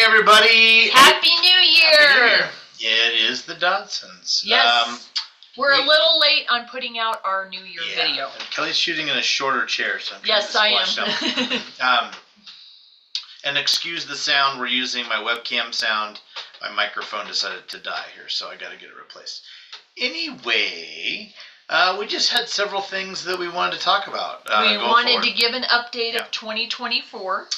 Hey everybody! Happy New Year! Happy New Year! It is the Dodsons. Yes. We're a little late on putting out our New Year video. Kelly's shooting in a shorter chair, so I'm yes, I am. And excuse the sound. We're using my webcam sound. My microphone decided to die here, so I got to get it replaced. Anyway, we just had several things that we wanted to talk about. We wanted to give an update of 2024.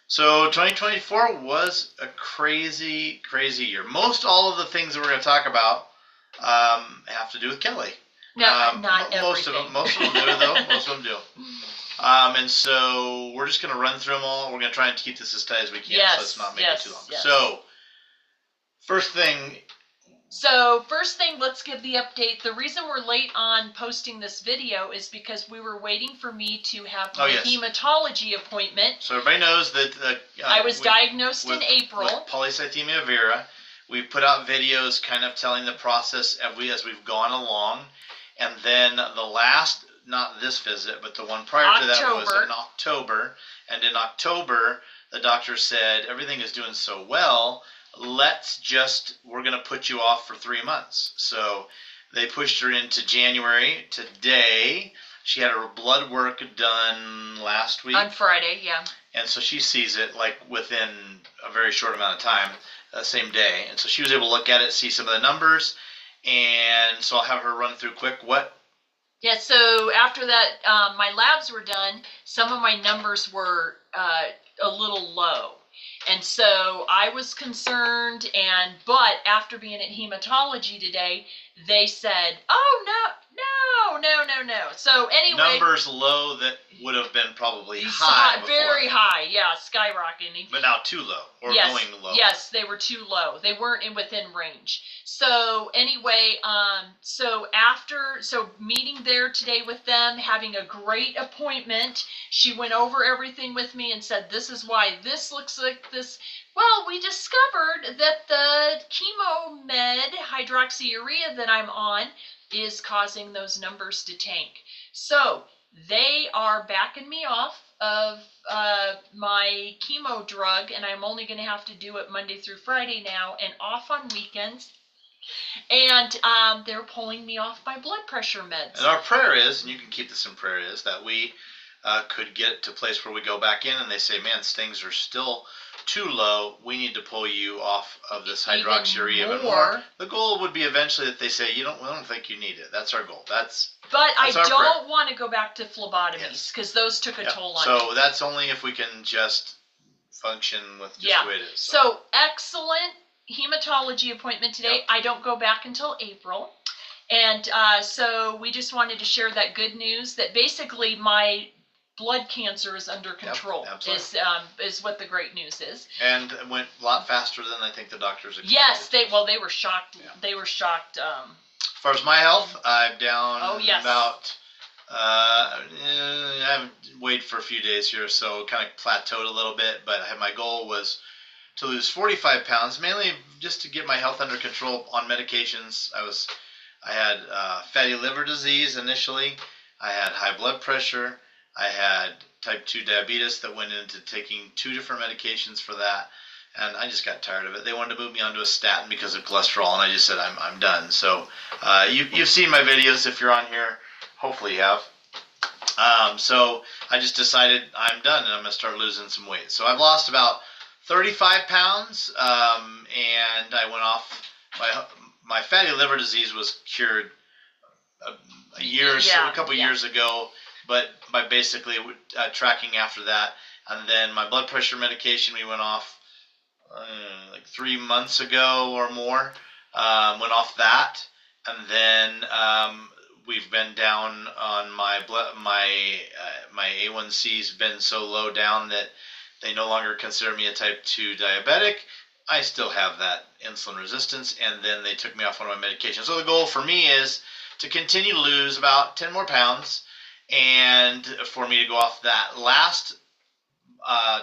So 2024 was a crazy, crazy year. Most all of the things that we're going to talk about have to do with Kelly. No, not everything. Most of them do, though. Most of them do. And so we're just going to run through them all. We're going to try and keep this as tight as we can, so let's not make it too long. Yes. So, first thing, let's give the update. The reason we're late on posting this video is because we were waiting for me to have my hematology appointment. So everybody knows that I was diagnosed in April with polycythemia vera. We've put out videos kind of telling the process as we've gone along. And then the last, not this visit, but the one prior to that was in October. And in October, the doctor said, everything is doing so well, we're going to put you off for 3 months. So they pushed her into January. Today, she had her blood work done last week. On Friday, yeah. And so she sees it like within a very short amount of time, same day. And so she was able to look at it, see some of the numbers. And so I'll have her run through quick what. Yeah, so after that, my labs were done. Some of my numbers were a little low. And so I was concerned, but after being at hematology today, they said, oh, no. So anyway. Numbers low that would have been probably high before. Very high, yeah, skyrocketing. But now too low, or going low. Yes, they were too low. They weren't within range. So anyway, so meeting there today with them, having a great appointment, she went over everything with me and said, this is why this looks like this. Well, we discovered that the chemo med hydroxyurea that I'm on is causing those numbers to tank. So they are backing me off of my chemo drug, and I'm only going to have to do it Monday through Friday now and off on weekends. And they're pulling me off my blood pressure meds. And our prayer is, and you can keep this in prayer, is that we could get to a place where we go back in and they say, man, things are still too low. We need to pull you off of this hydroxyurea even more. The goal would be eventually that they say, we don't think you need it. That's our goal. That's I don't want to go back to phlebotomies because those took a toll on me. So that's only if we can just function with just the way it is. So excellent hematology appointment today. I don't go back until April. And so we just wanted to share that good news that basically my blood cancer is under control. Is what the great news is. And it went a lot faster than I think the doctors expected. Yes, they were shocked. Yeah. They were shocked. As far as my health, I'm down about. I haven't weighed for a few days here, so kind of plateaued a little bit. But my goal was to lose 45 pounds, mainly just to get my health under control on medications. I had fatty liver disease initially. I had high blood pressure. I had type 2 diabetes that went into taking 2 different medications for that, and I just got tired of it. They wanted to move me onto a statin because of cholesterol, and I just said, I'm done. So you've seen my videos if you're on here. Hopefully you have. So I just decided I'm done, and I'm going to start losing some weight. So I've lost about 35 pounds, and I went off. My fatty liver disease was cured a couple years ago. But by basically tracking after that, and then my blood pressure medication we went off like 3 months ago or more. Went off that, and then we've been down on my A1C's been so low down that they no longer consider me a type 2 diabetic. I still have that insulin resistance, and then they took me off one of my medications. So the goal for me is to continue to lose about 10 more pounds. And for me to go off that last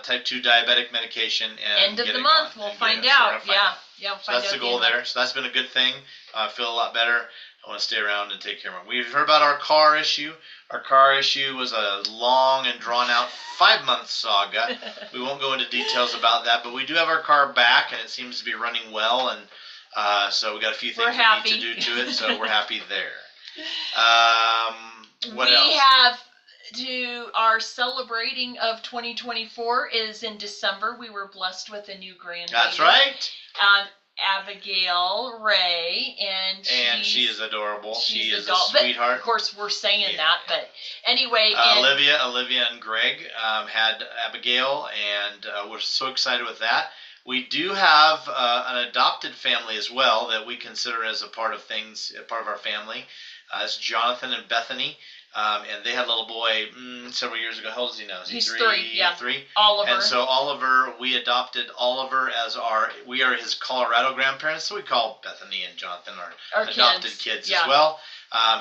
type 2 diabetic medication and end of the month, we'll find out. So that's the goal there. So that's been a good thing. I feel a lot better. I want to stay around and take care of them. We've heard about our car issue. Our car issue was a long and drawn-out 5-month saga. We won't go into details about that, but we do have our car back, and it seems to be running well, and so we got a few things we need to do to it, so we're happy there. What else? Our celebrating of 2024 is in December. We were blessed with a new grandbaby. That's right. Abigail Ray, and she is adorable. She is a sweetheart. Of course, we're saying that, but anyway. Olivia and Greg had Abigail, and we're so excited with that. We do have an adopted family as well that we consider as a part of our family. It's Jonathan and Bethany. And they had a little boy several years ago. How old is he now? Is he He's 3? Yeah. 3. Oliver. And so Oliver, we adopted Oliver as we are his Colorado grandparents. So we call Bethany and Jonathan our adopted kids as well.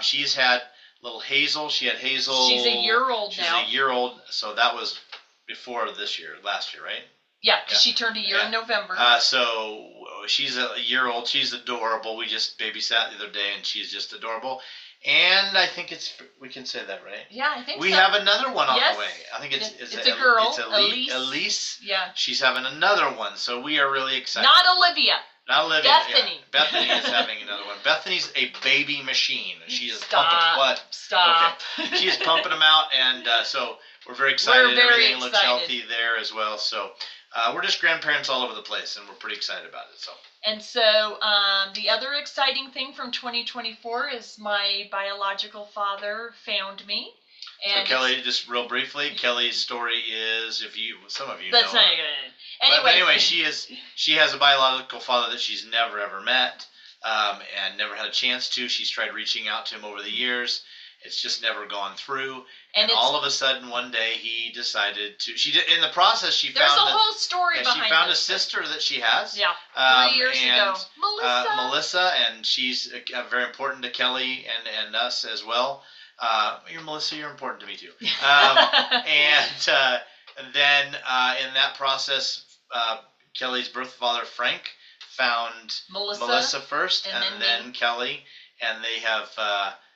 She's had little Hazel. She had Hazel. She's a year old now. She's a year old. So that was before last year, right? Yeah, because she turned a year in November. So she's a year old. She's adorable. We just babysat the other day, and she's just adorable. And I think we can say that, right? Yeah, I think we have another one on the way. I think it's a girl. It's Elise. Yeah. She's having another one, so we are really excited. Not Olivia. Bethany. Yeah. Bethany is having another one. Bethany's a baby machine. She is pumping what? Stop. Okay. She is pumping them out, and so we're very excited. Everything looks healthy there as well. So we're just grandparents all over the place, and we're pretty excited about it. So. And so the other exciting thing from 2024 is my biological father found me. And so Kelly, just real briefly, Kelly's story is, some of you that's know. That's not good. Anyway, she has a biological father that she's never ever met, and never had a chance to. She's tried reaching out to him over the years. It's just never gone through. And all of a sudden, one day, he decided to. In the process, she found. There's a whole story behind it. She found a sister that she has. Yeah, 3 years ago. Melissa, and she's very important to Kelly and us as well. Melissa, you're important to me too. And then in that process, Kelly's birth father, Frank, found Melissa first, and then Kelly, and they have.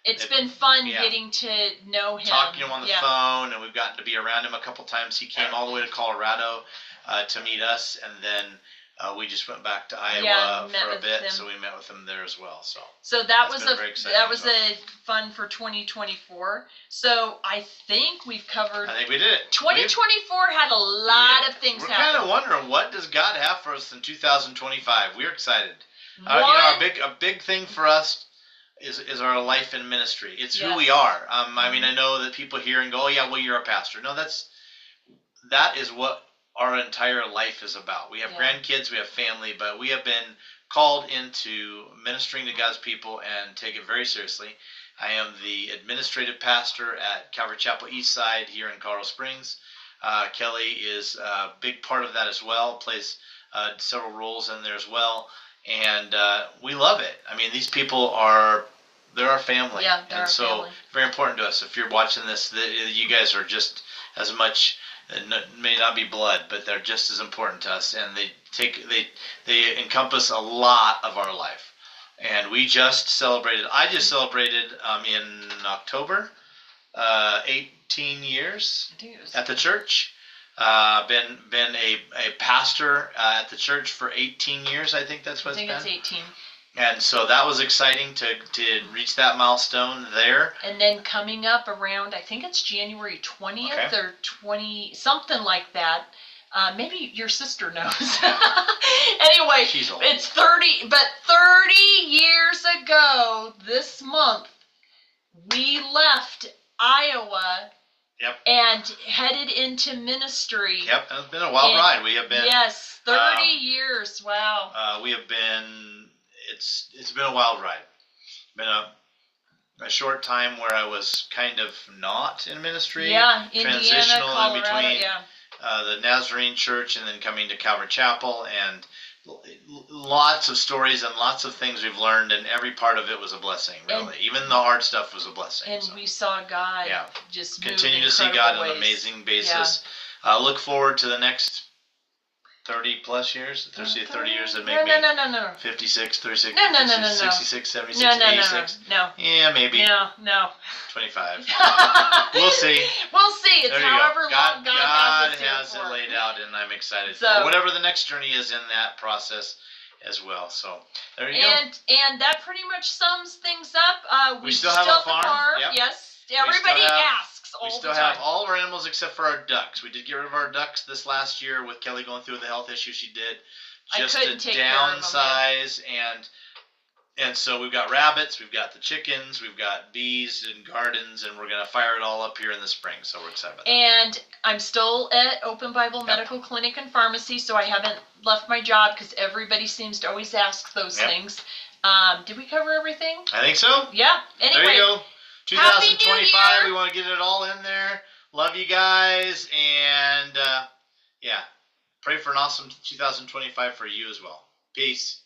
It's been fun getting to know him. Talking to him on the phone, and we've gotten to be around him a couple times. He came all the way to Colorado to meet us, and then we just went back to Iowa for a bit, so we met with him there as well. So that was a fun for 2024. So I think we've covered. I think we did it. 2024 had a lot of things happen. We're kind of wondering, what does God have for us in 2025? We're excited. A big thing for us is our life in ministry. It's who we are. I mean, I know that people hear and go, "Oh yeah, well you're a pastor." No, that is what our entire life is about. We have grandkids, we have family, but we have been called into ministering to God's people and take it very seriously. I am the administrative pastor at Calvary Chapel Eastside here in Colorado Springs. Kelly is a big part of that as well, plays several roles in there as well. And we love it. I mean, these people they're our family. Yeah, they're and so family. Very important to us. If you're watching this, you guys are just as much, may not be blood, but they're just as important to us. And they encompass a lot of our life. And I just celebrated in October, 18 years at the church. Been a pastor at the church for 18 years. I think that's what it's been. I think it's 18. And so that was exciting to reach that milestone there. And then coming up around, I think it's January 20th or 20, something like that. Maybe your sister knows. Anyway, it's 30, but 30 years ago this month, we left Iowa. Yep. And headed into ministry. Yep, and it's been a wild ride. We have been 30 years. Wow. We have been. It's been a wild ride. Been a short time where I was kind of not in ministry. Yeah, Indiana, transitional Colorado, in between the Nazarene Church and then coming to Calvary Chapel, and lots of stories and lots of things we've learned, and every part of it was a blessing, really. Even the hard stuff was a blessing. And we saw God just continue to see God on an amazing basis. Look forward to the next 30 plus years? 30 years that make no. 56, 36, No. 66, 76, No. 86? No. Yeah, maybe. No. 25. We'll see. We'll see. It's there you however go. God, long God has it laid out, and I'm excited so, for whatever the next journey is in that process as well. So there you go. And that pretty much sums things up. We still have a farm. Yep. Yes. Everybody asks. We still have all of our animals except for our ducks. We did get rid of our ducks this last year with Kelly going through the health issue she did, just to downsize and so we've got rabbits, we've got the chickens, we've got bees and gardens, and we're gonna fire it all up here in the spring. So we're excited about that. And I'm still at Open Bible Medical Clinic and Pharmacy, so I haven't left my job because everybody seems to always ask those things. Did we cover everything? I think so. Yeah. Anyway. There you go. 2025, we want to get it all in there. Love you guys, and pray for an awesome 2025 for you as well. Peace.